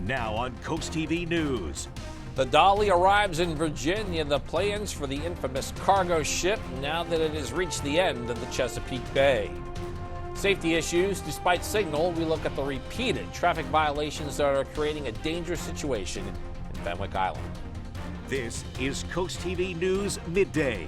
Now on CoastTV News. The Dali arrives in Virginia. The plans for the infamous cargo ship now that it has reached the end of the Chesapeake Bay. Safety issues despite signal. We look at the repeated traffic violations that are creating a dangerous situation in Fenwick Island. This is CoastTV News Midday.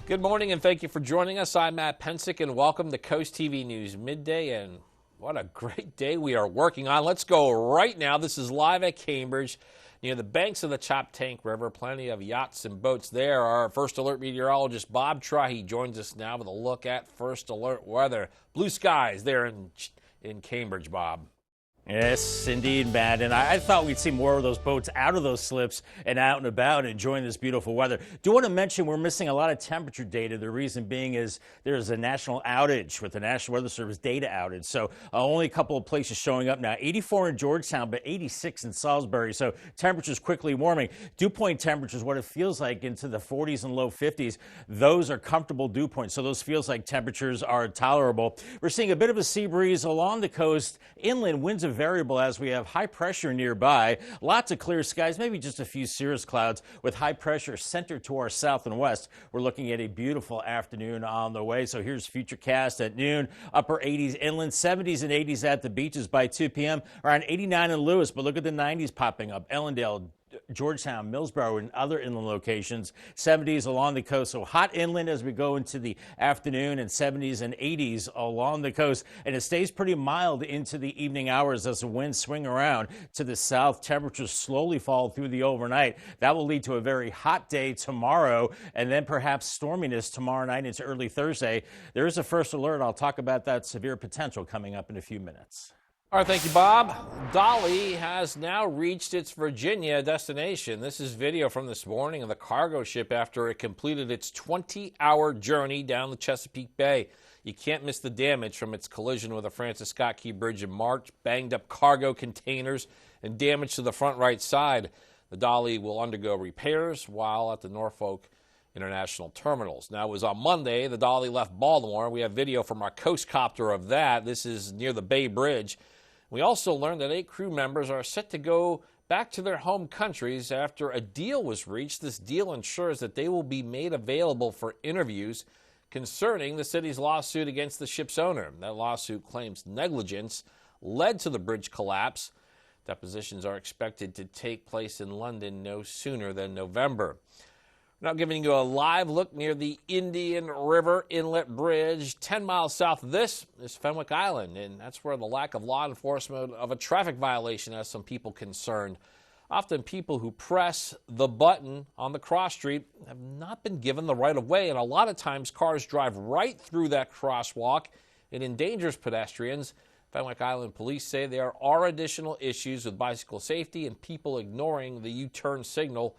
Good morning and thank you for joining us. I'm Matt Pensick and welcome to CoastTV News Midday. And what a great day we are working on. Let's go right now. This is live at Cambridge near the banks of the Choptank River. Plenty of yachts and boats there. Our First Alert meteorologist Bob Trahey joins us now with a look at First Alert weather. Blue skies there in Cambridge, Bob. Yes, indeed, Matt. And I thought we'd see more of those boats out of those slips and out and about enjoying this beautiful weather. Do want to mention we're missing a lot of temperature data. The reason being is there's a national outage with the National Weather Service data outage. So only a couple of places showing up now. 84 in Georgetown, but 86 in Salisbury. So temperatures quickly warming. Dew point temperatures, what it feels like into the 40s and low 50s. Those are comfortable dew points. So those feels like temperatures are tolerable. We're seeing a bit of a sea breeze along the coast. Inland winds of variable as we have high pressure nearby. Lots of clear skies, maybe just a few cirrus clouds with high pressure centered to our south and west. We're looking at a beautiful afternoon on the way. So here's Futurecast at noon. Upper 80s inland, 70s and 80s at the beaches by 2 p.m. Around 89 in Lewis, but look at the 90s popping up. Ellendale, Georgetown, Millsboro, and other inland locations. 70s along the coast. So hot inland as we go into the afternoon, and 70s and 80s along the coast. And it stays pretty mild into the evening hours as the winds swing around to the south. Temperatures slowly fall through the overnight. That will lead to a very hot day tomorrow, and then perhaps storminess tomorrow night into early Thursday. There is a first alert. I'll talk about that severe potential coming up in a few minutes. All right, thank you, Bob. Dali has now reached its Virginia destination. This is video from this morning of the cargo ship after it completed its 20-hour journey down the Chesapeake Bay. You can't miss the damage from its collision with the Francis Scott Key Bridge in March, banged up cargo containers, and damage to the front right side. The Dali will undergo repairs while at the Norfolk International Terminals. Now, it was on Monday the Dali left Baltimore. We have video from our Coast Copter of that. This is near the Bay Bridge. We also learned that 8 crew members are set to go back to their home countries after a deal was reached. This deal ensures that they will be made available for interviews concerning the city's lawsuit against the ship's owner. That lawsuit claims negligence led to the bridge collapse. Depositions are expected to take place in London no sooner than November. Now giving you a live look near the Indian River Inlet Bridge. 10 miles south of this is Fenwick Island, and that's where the lack of law enforcement of a traffic violation has some people concerned. Often people who press the button on the cross street have not been given the right of way, and a lot of times cars drive right through that crosswalk. It endangers pedestrians. Fenwick Island police say there are additional issues with bicycle safety and people ignoring the U-turn signal.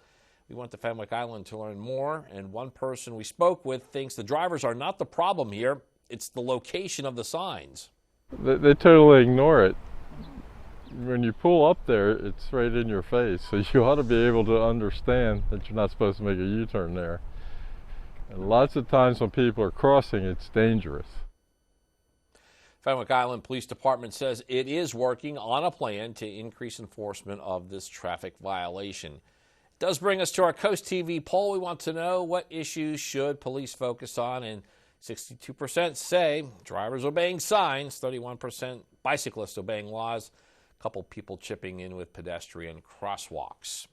We went to Fenwick Island to learn more, and one person we spoke with thinks the drivers are not the problem here. It's the location of the signs. They totally ignore it. When you pull up there, it's right in your face, so you ought to be able to understand that you're not supposed to make a U-turn there. And lots of times when people are crossing, it's dangerous. Fenwick Island Police Department says it is working on a plan to increase enforcement of this traffic violation. Does bring us to our Coast TV poll. We want to know what issues should police focus on, and 62% say drivers obeying signs, 31% bicyclists obeying laws, a couple people chipping in with pedestrian crosswalks.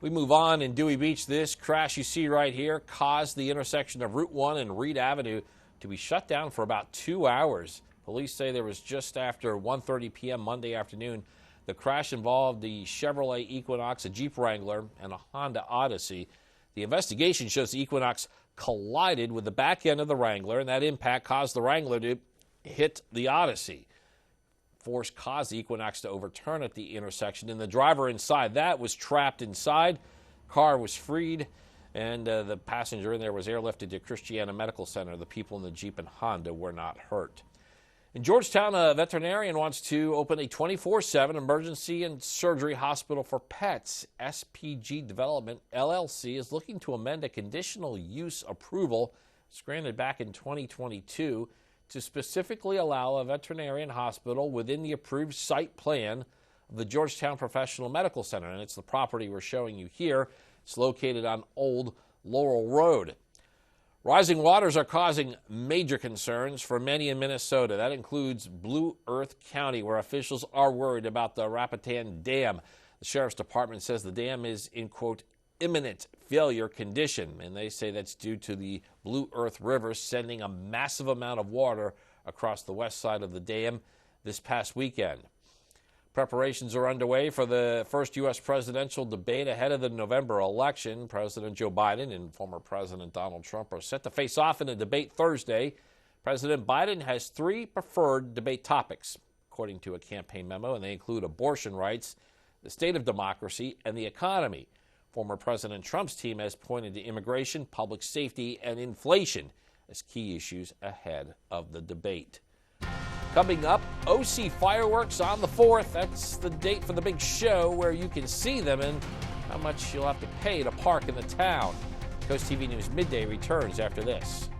We move on in Dewey Beach. This crash you see right here caused the intersection of Route 1 and Reed Avenue to be shut down for about 2 hours. Police say there was just after 1:30 p.m. Monday afternoon. The crash involved the Chevrolet Equinox, a Jeep Wrangler, and a Honda Odyssey. The investigation shows the Equinox collided with the back end of the Wrangler, and that impact caused the Wrangler to hit the Odyssey. Force caused the Equinox to overturn at the intersection, and the driver inside that was trapped inside. Car was freed, and the passenger in there was airlifted to Christiana Medical Center. The people in the Jeep and Honda were not hurt. In Georgetown, a veterinarian wants to open a 24/7 emergency and surgery hospital for pets. SPG Development, LLC, is looking to amend a conditional use approval granted back in 2022 to specifically allow a veterinarian hospital within the approved site plan the Georgetown Professional Medical Center, and it's the property we're showing you here. It's located on Old Laurel Road. Rising waters are causing major concerns for many in Minnesota. That includes Blue Earth County, where officials are worried about the Rapitan Dam. The Sheriff's Department says the dam is in, quote, imminent failure condition, and they say that's due to the Blue Earth River sending a massive amount of water across the west side of the dam this past weekend. Preparations are underway for the first U.S. presidential debate ahead of the November election. President Joe Biden and former President Donald Trump are set to face off in a debate Thursday. President Biden has 3 preferred debate topics, according to a campaign memo, and they include abortion rights, the state of democracy, and the economy. Former President Trump's team has pointed to immigration, public safety, and inflation as key issues ahead of the debate. Coming up, OC fireworks on the 4th. That's the date for the big show where you can see them and how much you'll have to pay to park in the town. CoastTV News Midday returns after this.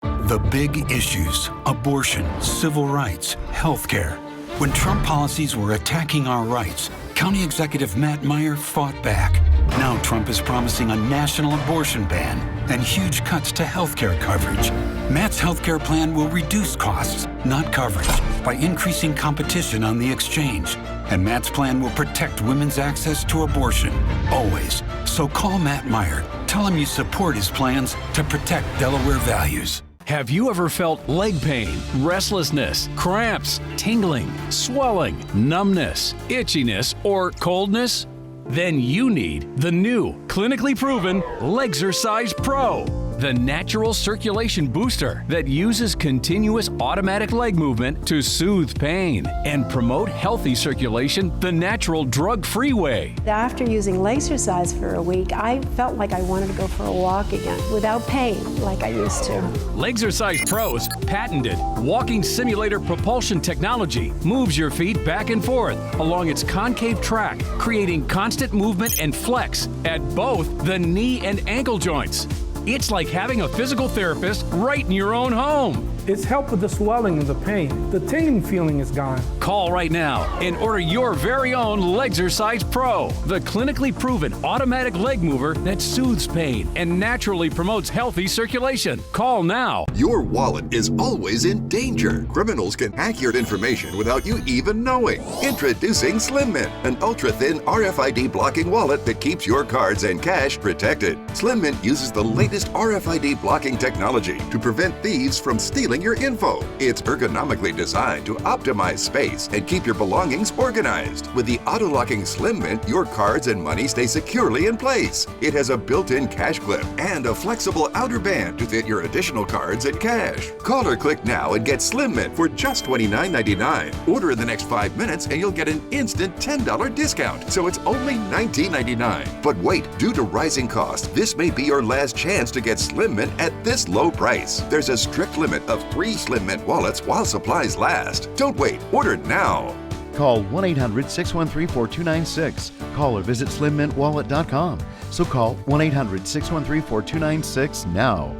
The big issues: abortion, civil rights, health care. When Trump policies were attacking our rights, County Executive Matt Meyer fought back. Now Trump is promising a national abortion ban and huge cuts to health care coverage. Matt's health care plan will reduce costs, not coverage, by increasing competition on the exchange. And Matt's plan will protect women's access to abortion, always. So call Matt Meyer. Tell him you support his plans to protect Delaware values. Have you ever felt leg pain, restlessness, cramps, tingling, swelling, numbness, itchiness, or coldness? Then you need the new, clinically proven Legzercise Pro, the natural circulation booster that uses continuous automatic leg movement to soothe pain and promote healthy circulation the natural drug-free way. After using Legzercise for a week, I felt like I wanted to go for a walk again without pain like I used to. Legzercise Pro's patented walking simulator propulsion technology moves your feet back and forth along its concave track, creating constant movement and flex at both the knee and ankle joints. It's like having a physical therapist right in your own home. It's helped with the swelling and the pain. The tingling feeling is gone. Call right now and order your very own Legzercise Pro, the clinically proven automatic leg mover that soothes pain and naturally promotes healthy circulation. Call now. Your wallet is always in danger. Criminals can hack your information without you even knowing. Introducing Slim Mint, an ultra-thin RFID blocking wallet that keeps your cards and cash protected. Slim Mint uses the latest RFID blocking technology to prevent thieves from stealing your info. It's ergonomically designed to optimize space and keep your belongings organized. With the auto-locking Slim Mint, your cards and money stay securely in place. It has a built-in cash clip and a flexible outer band to fit your additional cards and cash. Call or click now and get Slim Mint for just $29.99. Order in the next 5 minutes and you'll get an instant $10 discount, so it's only $19.99. But wait, due to rising costs, this may be your last chance to get Slim Mint at this low price. There's a strict limit of 3 Slim Mint wallets while supplies last. Don't wait, order now. Call 1-800-613-4296. Call or visit slimmintwallet.com. So call 1-800-613-4296 now.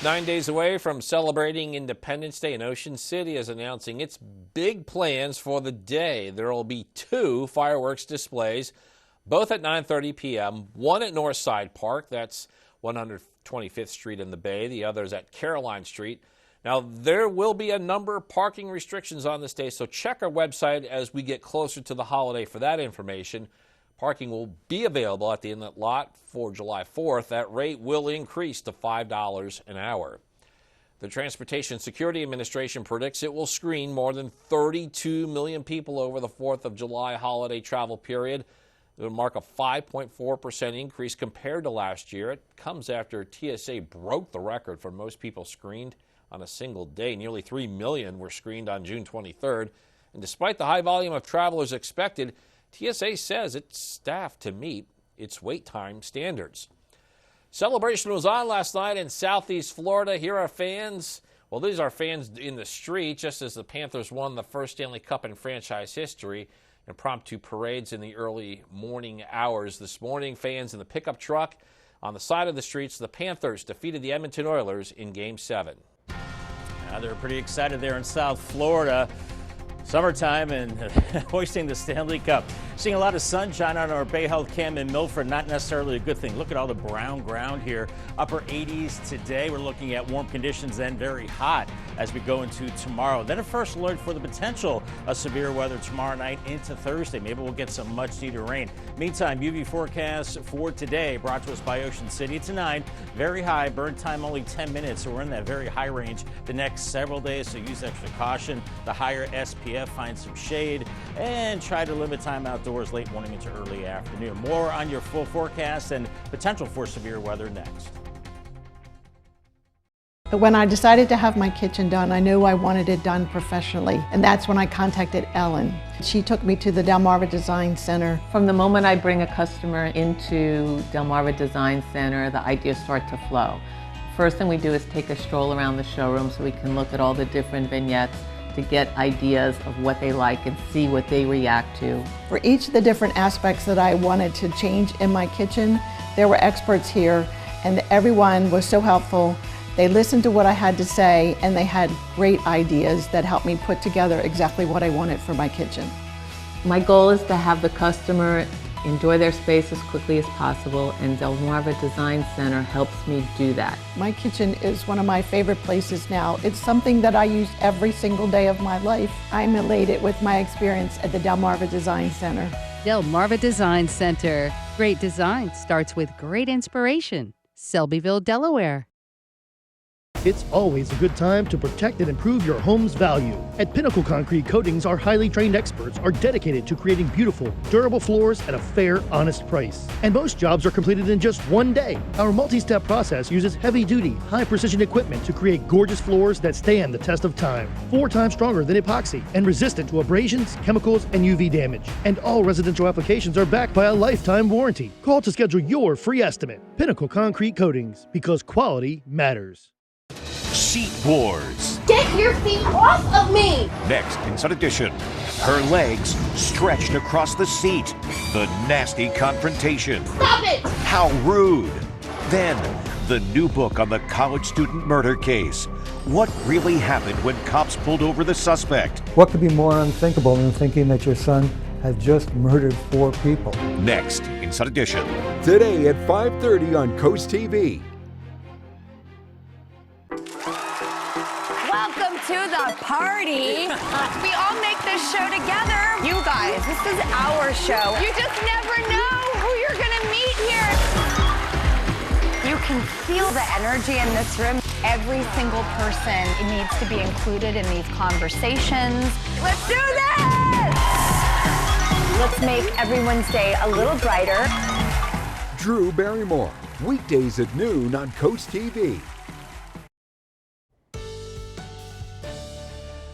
9 days away from celebrating Independence Day, and Ocean City is announcing its big plans for the day. There will be 2 fireworks displays, both at 9:30 p.m., one at Northside Park, that's 125th Street in the Bay, the other is at Caroline Street. Now, there will be a number of parking restrictions on this day, so check our website as we get closer to the holiday for that information. Parking will be available at the inlet lot for July 4th. That rate will increase to $5 an hour. The Transportation Security Administration predicts it will screen more than 32 million people over the 4th of July holiday travel period. It will mark a 5.4% increase compared to last year. It comes after TSA broke the record for most people screened on a single day. Nearly 3 million were screened on June 23rd. And despite the high volume of travelers expected, TSA says it's staffed to meet its wait time standards. Celebration was on last night in Southeast Florida. Here are fans. Well, these are fans in the street, just as the Panthers won the first Stanley Cup in franchise history. Impromptu parades in the early morning hours this morning. Fans in the pickup truck on the side of the streets. The Panthers defeated the Edmonton Oilers in Game 7. They're pretty excited there in South Florida. Summertime and hoisting the Stanley Cup. Seeing a lot of sunshine on our Bay Health Cam in Milford, not necessarily a good thing. Look at all the brown ground here. Upper 80s today. We're looking at warm conditions, then very hot as we go into tomorrow. Then a first alert for the potential of severe weather tomorrow night into Thursday. Maybe we'll get some much needed rain. Meantime, UV forecast for today brought to us by Ocean City. It's a 9, very high, burn time only 10 minutes. So we're in that very high range the next several days. So use extra caution. The higher SPF, find some shade and try to limit time outdoors late morning into early afternoon. More on your full forecast and potential for severe weather next. When I decided to have my kitchen done, I knew I wanted it done professionally, and that's when I contacted Ellen. She took me to the Delmarva Design Center. From the moment I bring a customer into Delmarva Design Center, the ideas start to flow. First thing we do is take a stroll around the showroom so we can look at all the different vignettes to get ideas of what they like and see what they react to. For each of the different aspects that I wanted to change in my kitchen, there were experts here, and everyone was so helpful. They listened to what I had to say, and they had great ideas that helped me put together exactly what I wanted for my kitchen. My goal is to have the customer enjoy their space as quickly as possible, and Delmarva Design Center helps me do that. My kitchen is one of my favorite places now. It's something that I use every single day of my life. I'm elated with my experience at the Delmarva Design Center. Delmarva Design Center. Great design starts with great inspiration. Selbyville, Delaware. It's always a good time to protect and improve your home's value. At Pinnacle Concrete Coatings, our highly trained experts are dedicated to creating beautiful, durable floors at a fair, honest price. And most jobs are completed in just one day. Our multi-step process uses heavy-duty, high-precision equipment to create gorgeous floors that stand the test of time. 4 times stronger than epoxy and resistant to abrasions, chemicals, and UV damage. And all residential applications are backed by a lifetime warranty. Call to schedule your free estimate. Pinnacle Concrete Coatings, because quality matters. Seat wars. Get your feet off of me! Next, Inside Edition. Her legs stretched across the seat. The nasty confrontation. Stop it! How rude. Then, the new book on the college student murder case. What really happened when cops pulled over the suspect? What could be more unthinkable than thinking that your son has just murdered 4 people? Next, Inside Edition. Today at 5:30 on CoastTV. Welcome to the party. We all make this show together. You guys, this is our show. You just never know who you're gonna meet here. You can feel the energy in this room. Every single person needs to be included in these conversations. Let's do this! Let's make everyone's day a little brighter. Drew Barrymore, weekdays at noon on CoastTV.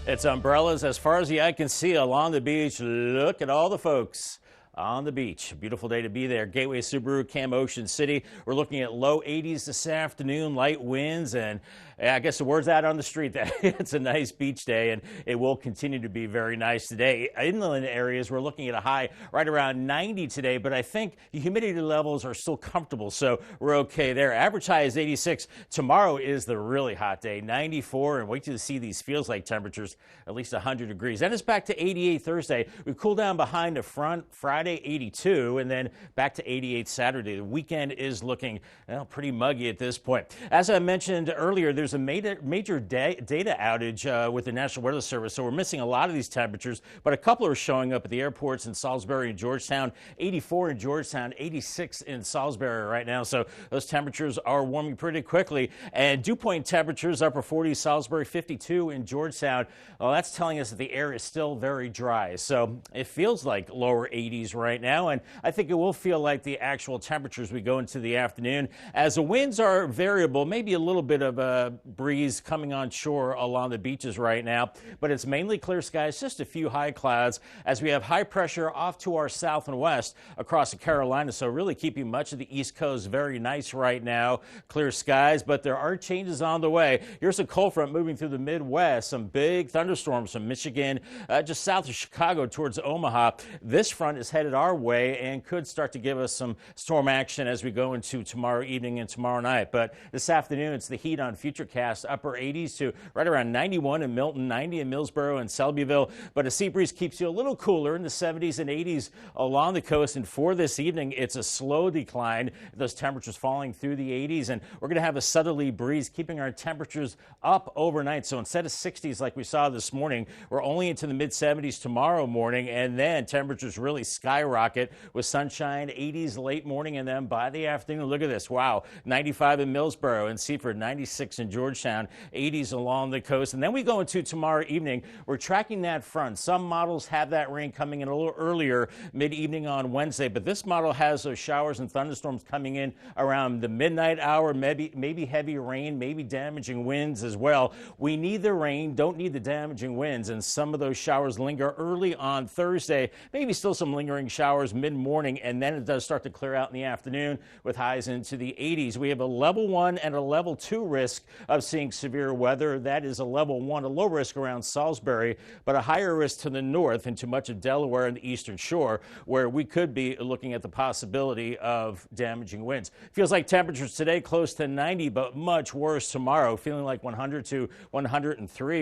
It's umbrellas as far as the eye can see along the beach. Look at all the folks on the beach. Beautiful day to be there. Gateway Subaru, Cam Ocean City. We're looking at low 80s this afternoon, light winds, and I guess the word's out on the street that it's a nice beach day, and it will continue to be very nice today. Inland areas, we're looking at a high right around 90 today, but I think the humidity levels are still comfortable, so we're okay there. Average high is 86. Tomorrow is the really hot day, 94, and wait till you see these feels-like temperatures, at least 100 degrees. Then it's back to 88 Thursday. We cool down behind the front. Friday, 82, and then back to 88 Saturday. The weekend is looking, well, pretty muggy at this point. As I mentioned earlier, there's a major data outage with the National Weather Service, so we're missing a lot of these temperatures, but a couple are showing up at the airports in Salisbury and Georgetown. 84 in Georgetown, 86 in Salisbury right now, so those temperatures are warming pretty quickly. And dew point temperatures, upper 40s, Salisbury, 52 in Georgetown. Well, that's telling us that the air is still very dry, so it feels like lower 80s right now, and I think it will feel like the actual temperatures we go into the afternoon, as the winds are variable, maybe a little bit of a breeze coming on shore along the beaches right now, but it's mainly clear skies, just a few high clouds as we have high pressure off to our south and west across the Carolinas, so really keeping much of the East Coast very nice right now. Clear skies, but there are changes on the way. Here's a cold front moving through the Midwest, some big thunderstorms from Michigan, just south of Chicago towards Omaha. This front is headed our way and could start to give us some storm action as we go into tomorrow evening and tomorrow night. But this afternoon, it's the heat on future overcast, upper 80s to right around 91 in Milton, 90 in Millsboro and Selbyville. But a sea breeze keeps you a little cooler in the 70s and 80s along the coast. And for this evening, it's a slow decline. Those temperatures falling through the 80s. And we're going to have a southerly breeze keeping our temperatures up overnight. So instead of 60s like we saw this morning, we're only into the mid-70s tomorrow morning. And then temperatures really skyrocket with sunshine, 80s late morning. And then by the afternoon, look at this. Wow. 95 in Millsboro and Seaford, 96 in Georgetown, 80s along the coast. And then we go into tomorrow evening. We're tracking that front. Some models have that rain coming in a little earlier, mid-evening on Wednesday, but this model has those showers and thunderstorms coming in around the midnight hour, maybe heavy rain, maybe damaging winds as well. We need the rain, don't need the damaging winds, and some of those showers linger early on Thursday, maybe still some lingering showers mid-morning, and then it does start to clear out in the afternoon with highs into the 80s. We have a level 1 and a level 2 risk of seeing severe weather. That is a level 1, a low risk around Salisbury, but a higher risk to the north into much of Delaware and the eastern shore, where we could be looking at the possibility of damaging winds. Feels like temperatures today close to 90, but much worse tomorrow, feeling like 100 to 103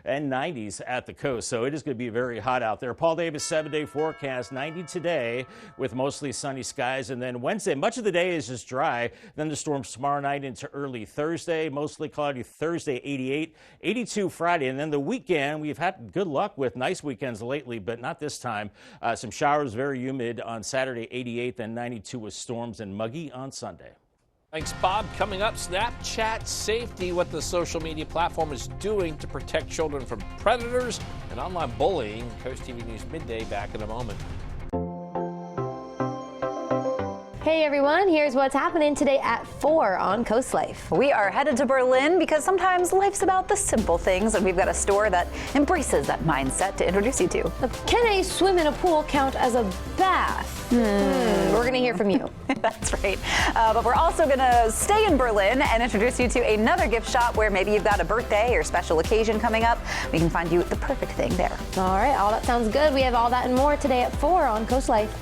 and 90s at the coast. So it is going to be very hot out there. Paul Davis 7-day forecast, 90 today with mostly sunny skies. And then Wednesday, much of the day is just dry. Then the storms tomorrow night into early Thursday, mostly cloudy Thursday, 88, 82 Friday. And then the weekend, we've had good luck with nice weekends lately, but not this time. Some showers, very humid on Saturday, 88, then 92 with storms and muggy on Sunday. Thanks, Bob. Coming up, Snapchat safety, what the social media platform is doing to protect children from predators and online bullying. Coast TV News Midday back in a moment. Hey everyone, here's what's happening today at 4 on Coast Life. We are headed to Berlin because sometimes life's about the simple things, and we've got a store that embraces that mindset to introduce you to. Can a swim in a pool count as a bath? We're going to hear from you. That's right. But we're also going to stay in Berlin and introduce you to another gift shop where maybe you've got a birthday or special occasion coming up. We can find you the perfect thing there. All right, all that sounds good. We have all that and more today at 4 on Coast Life.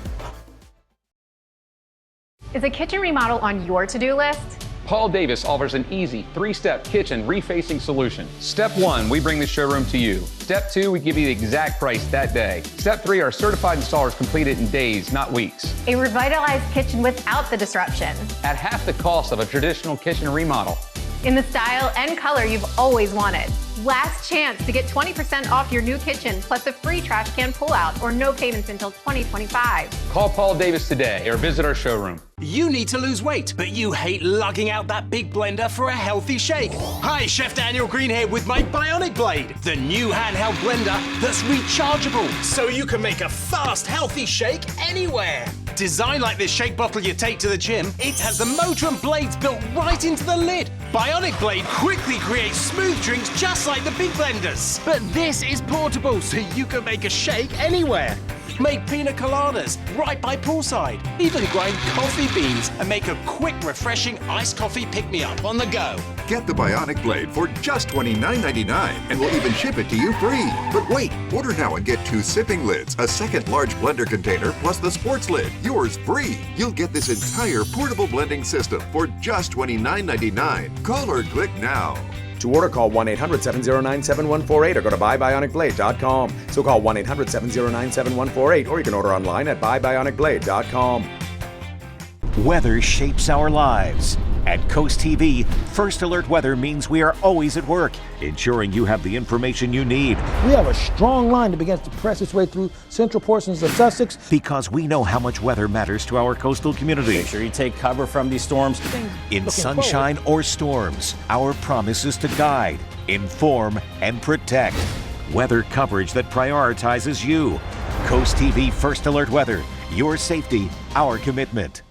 Is a kitchen remodel on your to-do list? Paul Davis offers an easy 3-step kitchen refacing solution. Step 1, we bring the showroom to you. Step 2, we give you the exact price that day. Step 3, our certified installers complete it in days, not weeks. A revitalized kitchen without the disruption. At half the cost of a traditional kitchen remodel. In the style and color you've always wanted. Last chance to get 20% off your new kitchen plus a free trash can pull-out or no payments until 2025. Call Paul Davis today or visit our showroom. You need to lose weight, but you hate lugging out that big blender for a healthy shake. Hi, Chef Daniel Green here with my Bionic Blade, the new handheld blender that's rechargeable, so you can make a fast, healthy shake anywhere. Designed like this shake bottle you take to the gym, it has the motor and blades built right into the lid. Bionic Blade quickly creates smooth drinks just like the big blenders. But this is portable, so you can make a shake anywhere. Make pina coladas right by poolside. Even grind coffee beans and make a quick, refreshing iced coffee pick-me-up on the go. Get the Bionic Blade for just $29.99 and we'll even ship it to you free. But wait, order now and get 2 sipping lids, a second large blender container, plus the sports lid. Yours free. You'll get this entire portable blending system for just $29.99. Call or click now. To order, call 1-800-709-7148 or go to buybionicblade.com. So call 1-800-709-7148 or you can order online at buybionicblade.com. Weather shapes our lives. At Coast TV, First Alert Weather means we are always at work, ensuring you have the information you need. We have a strong line that begins to press its way through central portions of Sussex. Because we know how much weather matters to our coastal community. Make sure you take cover from these storms. In sunshine or storms, our promise is to guide, inform, and protect. Weather coverage that prioritizes you. Coast TV First Alert Weather. Your safety, our commitment.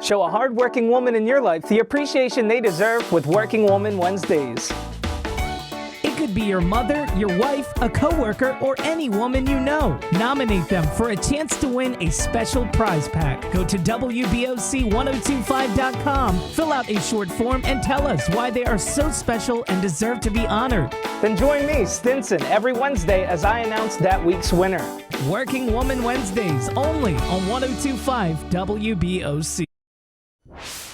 Show a hard-working woman in your life the appreciation they deserve with Working Woman Wednesdays. It could be your mother, your wife, a coworker, or any woman you know. Nominate them for a chance to win a special prize pack. Go to WBOC1025.com, fill out a short form, and tell us why they are so special and deserve to be honored. Then join me, Stinson, every Wednesday as I announce that week's winner. Working Woman Wednesdays, only on 1025 WBOC.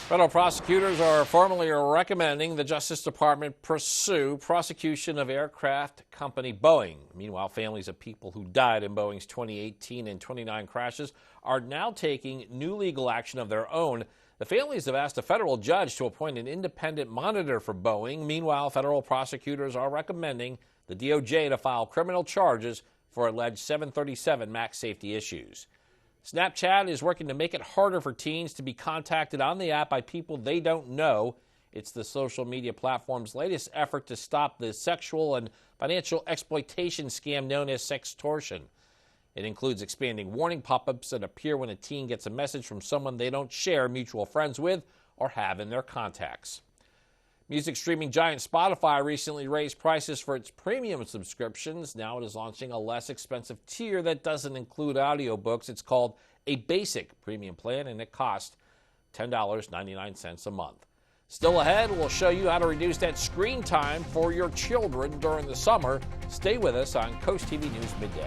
Federal prosecutors are formally recommending the Justice Department pursue prosecution of aircraft company Boeing. Meanwhile, families of people who died in Boeing's 2018 and 29 crashes are now taking new legal action of their own. The families have asked a federal judge to appoint an independent monitor for Boeing. Meanwhile, federal prosecutors are recommending the DOJ to file criminal charges for alleged 737 MAX safety issues. Snapchat is working to make it harder for teens to be contacted on the app by people they don't know. It's the social media platform's latest effort to stop the sexual and financial exploitation scam known as sextortion. It includes expanding warning pop-ups that appear when a teen gets a message from someone they don't share mutual friends with or have in their contacts. Music streaming giant Spotify recently raised prices for its premium subscriptions. Now it is launching a less expensive tier that doesn't include audiobooks. It's called a basic premium plan, and it costs $10.99 a month. Still ahead, we'll show you how to reduce that screen time for your children during the summer. Stay with us on Coast TV News Midday.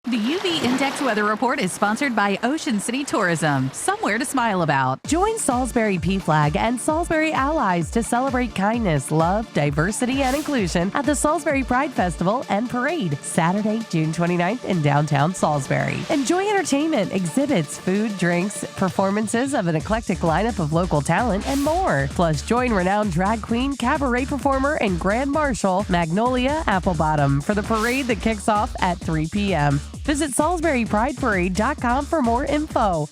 The UV Index Weather Report is sponsored by Ocean City Tourism, somewhere to smile about. Join Salisbury PFLAG and Salisbury Allies to celebrate kindness, love, diversity, and inclusion at the Salisbury Pride Festival and Parade, Saturday, June 29th in downtown Salisbury. Enjoy entertainment, exhibits, food, drinks, performances of an eclectic lineup of local talent, and more. Plus, join renowned drag queen, cabaret performer, and Grand Marshal Magnolia Applebottom for the parade that kicks off at 3 p.m. Visit SalisburyPrideParade.com for more info.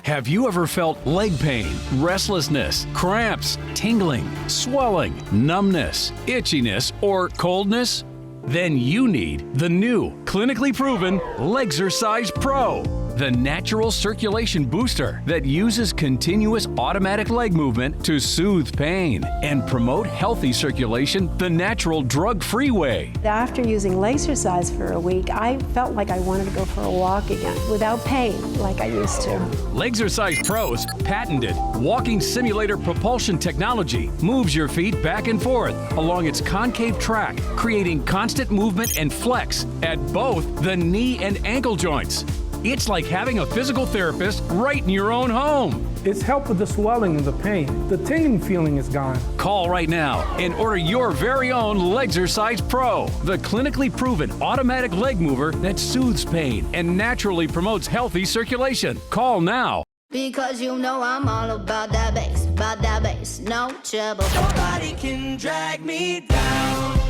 Have you ever felt leg pain, restlessness, cramps, tingling, swelling, numbness, itchiness, or coldness? Then you need the new, clinically proven Legzercise Pro, the natural circulation booster that uses continuous automatic leg movement to soothe pain and promote healthy circulation the natural drug-free way. After using Legzercise for a week, I felt like I wanted to go for a walk again without pain like I used to. Legzercise Pro's patented walking simulator propulsion technology moves your feet back and forth along its concave track, creating constant movement and flex at both the knee and ankle joints. It's like having a physical therapist right in your own home. It's helped with the swelling and the pain. The tingling feeling is gone. Call right now and order your very own Legzercise Pro, the clinically proven automatic leg mover that soothes pain and naturally promotes healthy circulation. Call now. Because you know I'm all about that bass, no trouble. Nobody can drag me down.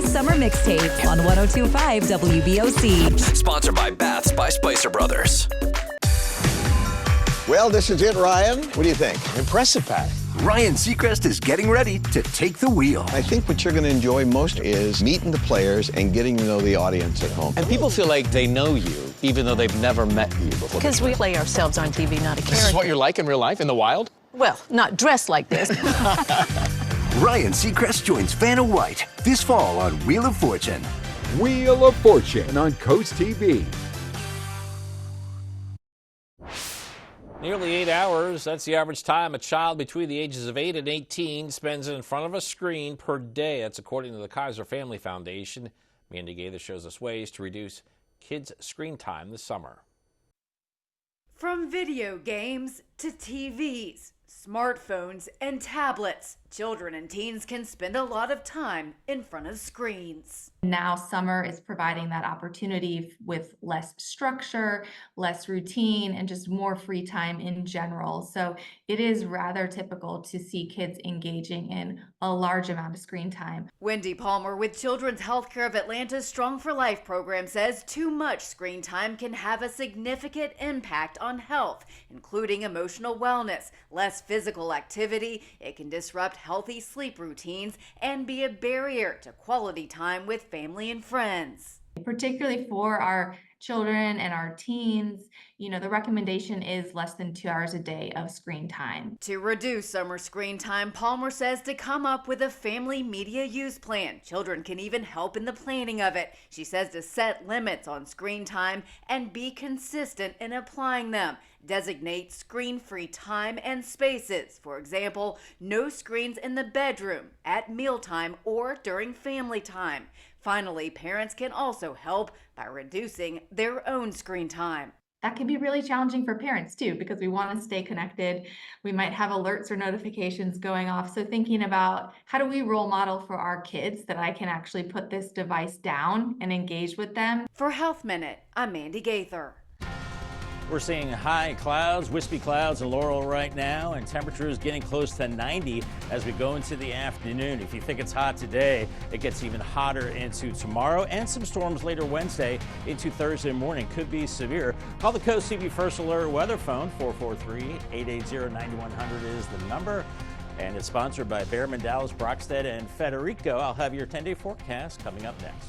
Summer Mixtape on 102.5 WBOC. Sponsored by Baths by Spicer Brothers. Well, this is it, Ryan. What do you think? Impressive, Pat. Ryan Seacrest is getting ready to take the wheel. I think what you're going to enjoy most is meeting the players and getting to know the audience at home. And people feel like they know you, even though they've never met you before. Because we play ourselves on TV, not a character. This is what you're like in real life, in the wild? Well, not dressed like this. Ryan Seacrest joins Vanna White this fall on Wheel of Fortune. Wheel of Fortune on Coast TV. Nearly 8 hours, that's the average time a child between the ages of 8 and 18 spends in front of a screen per day. That's according to the Kaiser Family Foundation. Mandy Gaither shows us ways to reduce kids' screen time this summer. From video games to TVs, smartphones, and tablets, children and teens can spend a lot of time in front of screens. Now summer is providing that opportunity with less structure, less routine, and just more free time in general. So it is rather typical to see kids engaging in a large amount of screen time. Wendy Palmer with Children's Healthcare of Atlanta's Strong for Life program says too much screen time can have a significant impact on health, including emotional wellness, less physical activity. It can disrupt healthy sleep routines and be a barrier to quality time with family and friends. Particularly for our children and our teens, the recommendation is less than 2 hours a day of screen time. To reduce summer screen time, Palmer says to come up with a family media use plan. Children can even help in the planning of it. She says to set limits on screen time and be consistent in applying them. Designate screen-free time and spaces. For example, no screens in the bedroom, at mealtime, or during family time. Finally, parents can also help by reducing their own screen time. That can be really challenging for parents too, because we want to stay connected. We might have alerts or notifications going off. So thinking about how do we role model for our kids that I can actually put this device down and engage with them. For Health Minute, I'm Mandy Gaither. We're seeing high clouds, wispy clouds in Laurel right now, and temperatures getting close to 90 as we go into the afternoon. If you think it's hot today, it gets even hotter into tomorrow, and some storms later Wednesday into Thursday morning could be severe. Call the CoastTV First Alert weather phone. 443-880-9100 is the number. And it's sponsored by Behrman, Dallas, Brockstead, and Federico. I'll have your 10-day forecast coming up next.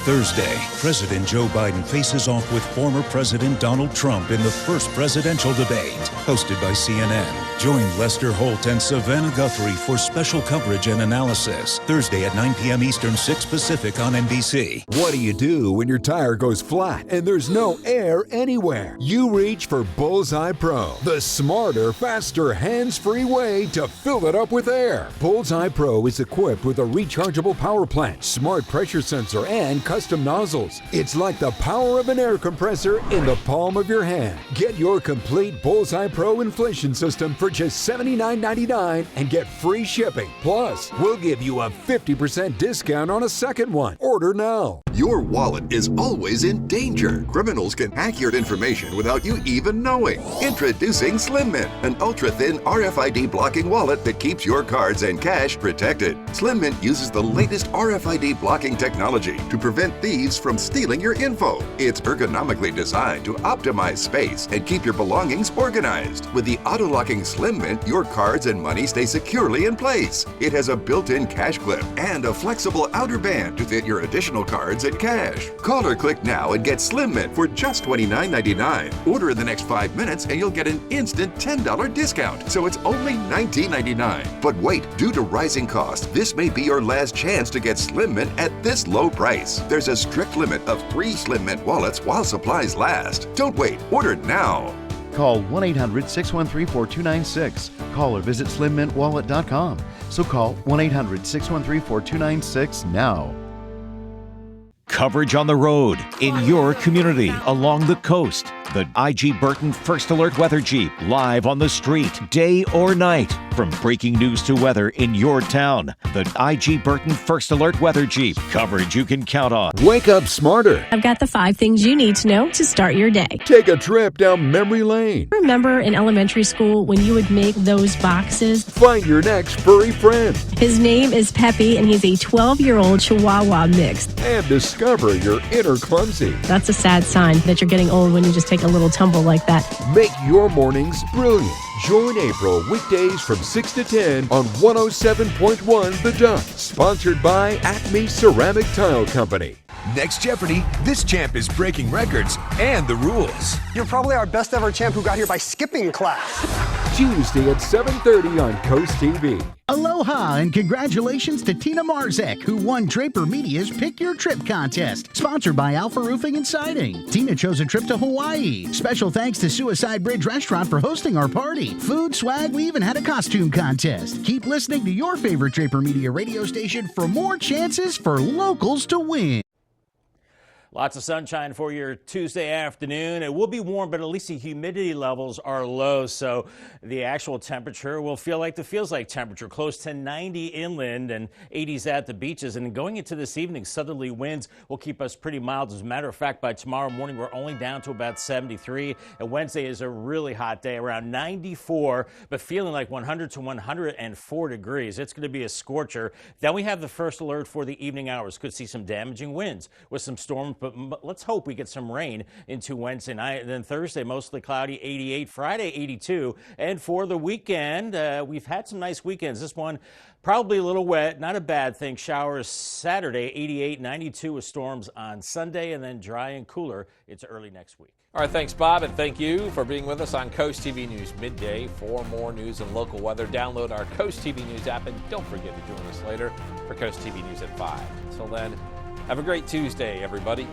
Thursday, President Joe Biden faces off with former President Donald Trump in the first presidential debate. Hosted by CNN. Join Lester Holt and Savannah Guthrie for special coverage and analysis. Thursday at 9 p.m. Eastern, 6 Pacific on NBC. What do you do when your tire goes flat and there's no air anywhere? You reach for Bullseye Pro, the smarter, faster, hands-free way to fill it up with air. Bullseye Pro is equipped with a rechargeable power plant, smart pressure sensor, and custom nozzles. It's like the power of an air compressor in the palm of your hand. Get your complete Bullseye Pro inflation system for just $79.99 and get free shipping. Plus, we'll give you a 50% discount on a second one. Order now. Your wallet is always in danger. Criminals can hack your information without you even knowing. Introducing Slim Mint, an ultra-thin RFID blocking wallet that keeps your cards and cash protected. Slim Mint uses the latest RFID blocking technology to prevent thieves from stealing your info. It's ergonomically designed to optimize space and keep your belongings organized. With the auto-locking Slim Mint, your cards and money stay securely in place. It has a built-in cash clip and a flexible outer band to fit your additional cards and cash. Call or click now and get Slim Mint for just $29.99. Order in the next 5 minutes and you'll get an instant $10 discount, so it's only $19.99. But wait, due to rising costs, this may be your last chance to get Slim Mint at this low price. There's a strict limit of 3 Slim Mint wallets while supplies last. Don't wait, order now. Call 1-800-613-4296. Call or visit slimmintwallet.com. So call 1-800-613-4296 now. Coverage on the road, in your community, along the coast. The IG Burton First Alert Weather Jeep, live on the street, day or night. From breaking news to weather in your town, the IG Burton First Alert Weather Jeep. Coverage you can count on. Wake up smarter. I've got the 5 things you need to know to start your day. Take a trip down memory lane. Remember in elementary school when you would make those boxes? Find your next furry friend. His name is Peppy, and he's a 12-year-old Chihuahua mix. And discover your inner clumsy. That's a sad sign that you're getting old when you just take a little tumble like that. Make your mornings brilliant. Join April weekdays from 6 to 10 on 107.1 The Duck. Sponsored by Acme Ceramic Tile Company. Next Jeopardy, this champ is breaking records and the rules. You're probably our best ever champ who got here by skipping class. Tuesday at 7:30 on CoastTV. Aloha and congratulations to Tina Marzek, who won Draper Media's Pick Your Trip contest, sponsored by Alpha Roofing and Siding. Tina chose a trip to Hawaii. Special thanks to Suicide Bridge Restaurant for hosting our party. Food, swag, we even had a costume contest. Keep listening to your favorite Draper Media radio station for more chances for locals to win. Lots of sunshine for your Tuesday afternoon. It will be warm, but at least the humidity levels are low, so the actual temperature will feel like the feels-like temperature, close to 90 inland and 80s at the beaches. And going into this evening, southerly winds will keep us pretty mild. As a matter of fact, by tomorrow morning, we're only down to about 73, and Wednesday is a really hot day, around 94, but feeling like 100 to 104 degrees. It's going to be a scorcher. Then we have the first alert for the evening hours. Could see some damaging winds with some storm but let's hope we get some rain into Wednesday night. And then Thursday, mostly cloudy, 88. Friday, 82. And for the weekend, we've had some nice weekends. This one probably a little wet, not a bad thing. Showers Saturday, 88, 92 with storms on Sunday, and then dry and cooler. It's early next week. All right, thanks, Bob, and thank you for being with us on Coast TV News Midday. For more news and local weather, download our Coast TV News app, and don't forget to join us later for Coast TV News at 5. Until then, have a great Tuesday, everybody.